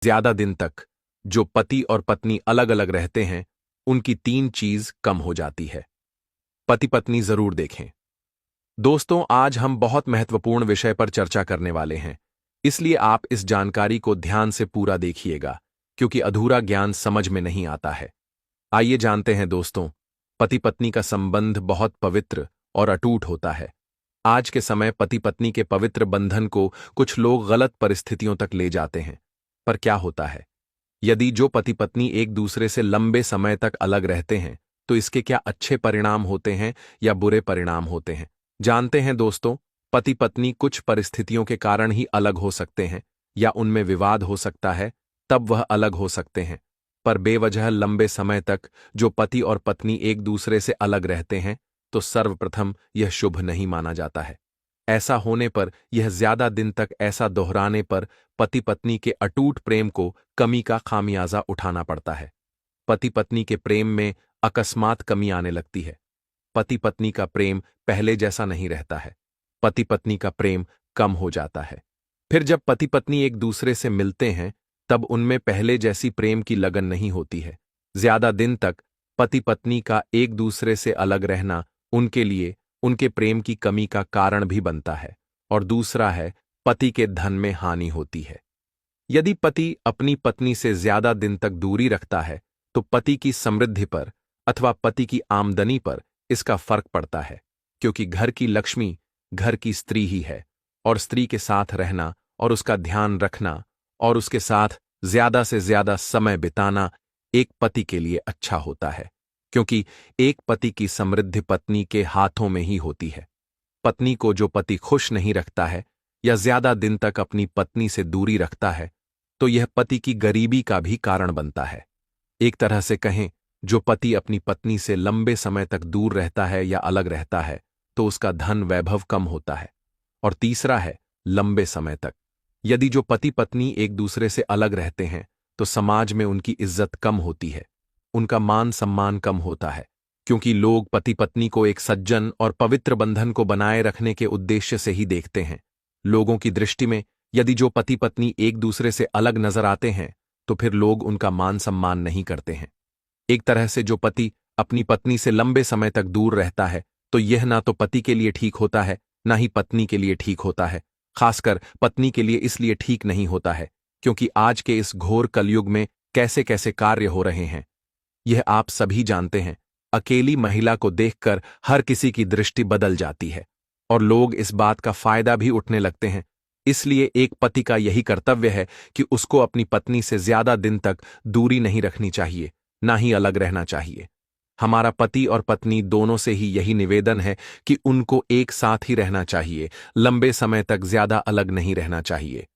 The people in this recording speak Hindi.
ज्यादा दिन तक जो पति और पत्नी अलग अलग रहते हैं, उनकी 3 चीज कम हो जाती है। पति पत्नी जरूर देखें। दोस्तों, आज हम बहुत महत्वपूर्ण विषय पर चर्चा करने वाले हैं, इसलिए आप इस जानकारी को ध्यान से पूरा देखिएगा, क्योंकि अधूरा ज्ञान समझ में नहीं आता है। आइए जानते हैं दोस्तों, पति पत्नी का संबंध बहुत पवित्र और अटूट होता है। आज के समय पति पत्नी के पवित्र बंधन को कुछ लोग गलत परिस्थितियों तक ले जाते हैं। पर क्या होता है यदि जो पति पत्नी एक दूसरे से लंबे समय तक अलग रहते हैं, तो इसके क्या अच्छे परिणाम होते हैं या बुरे परिणाम होते हैं? जानते हैं दोस्तों, पति पत्नी कुछ परिस्थितियों के कारण ही अलग हो सकते हैं या उनमें विवाद हो सकता है, तब वह अलग हो सकते हैं। पर बेवजह लंबे समय तक जो पति और पत्नी एक दूसरे से अलग रहते हैं, तो सर्वप्रथम यह शुभ नहीं माना जाता है। ऐसा होने पर, यह ज्यादा दिन तक ऐसा दोहराने पर पति पत्नी के अटूट प्रेम को कमी का खामियाजा उठाना पड़ता है। पति पत्नी के प्रेम में अकस्मात कमी आने लगती है। पति पत्नी का प्रेम पहले जैसा नहीं रहता है। पति पत्नी का प्रेम कम हो जाता है। फिर जब पति पत्नी एक दूसरे से मिलते हैं, तब उनमें पहले जैसी प्रेम की लगन नहीं होती है। ज्यादा दिन तक पति पत्नी का एक दूसरे से अलग रहना उनके लिए उनके प्रेम की कमी का कारण भी बनता है। और दूसरा है, पति के धन में हानि होती है। यदि पति अपनी पत्नी से ज्यादा दिन तक दूरी रखता है, तो पति की समृद्धि पर अथवा पति की आमदनी पर इसका फर्क पड़ता है, क्योंकि घर की लक्ष्मी घर की स्त्री ही है, और स्त्री के साथ रहना और उसका ध्यान रखना और उसके साथ ज्यादा से ज्यादा समय बिताना एक पति के लिए अच्छा होता है, क्योंकि एक पति की समृद्धि पत्नी के हाथों में ही होती है। पत्नी को जो पति खुश नहीं रखता है या ज्यादा दिन तक अपनी पत्नी से दूरी रखता है, तो यह पति की गरीबी का भी कारण बनता है। एक तरह से कहें, जो पति अपनी पत्नी से लंबे समय तक दूर रहता है या अलग रहता है, तो उसका धन वैभव कम होता है। और तीसरा है, लंबे समय तक यदि जो पति पत्नी एक दूसरे से अलग रहते हैं, तो समाज में उनकी इज्जत कम होती है, उनका मान सम्मान कम होता है, क्योंकि लोग पति पत्नी को एक सज्जन और पवित्र बंधन को बनाए रखने के उद्देश्य से ही देखते हैं। लोगों की दृष्टि में यदि जो पति पत्नी एक दूसरे से अलग नजर आते हैं, तो फिर लोग उनका मान सम्मान नहीं करते हैं। एक तरह से जो पति अपनी पत्नी से लंबे समय तक दूर रहता है, तो यह ना तो पति के लिए ठीक होता है, ना ही पत्नी के लिए ठीक होता है। खासकर पत्नी के लिए इसलिए ठीक नहीं होता है, क्योंकि आज के इस घोर कलयुग में कैसे कैसे कार्य हो रहे हैं, यह आप सभी जानते हैं। अकेली महिला को देखकर हर किसी की दृष्टि बदल जाती है, और लोग इस बात का फायदा भी उठने लगते हैं। इसलिए एक पति का यही कर्तव्य है कि उसको अपनी पत्नी से ज्यादा दिन तक दूरी नहीं रखनी चाहिए, ना ही अलग रहना चाहिए। हमारा पति और पत्नी दोनों से ही यही निवेदन है कि उनको एक साथ ही रहना चाहिए, लंबे समय तक ज्यादा अलग नहीं रहना चाहिए।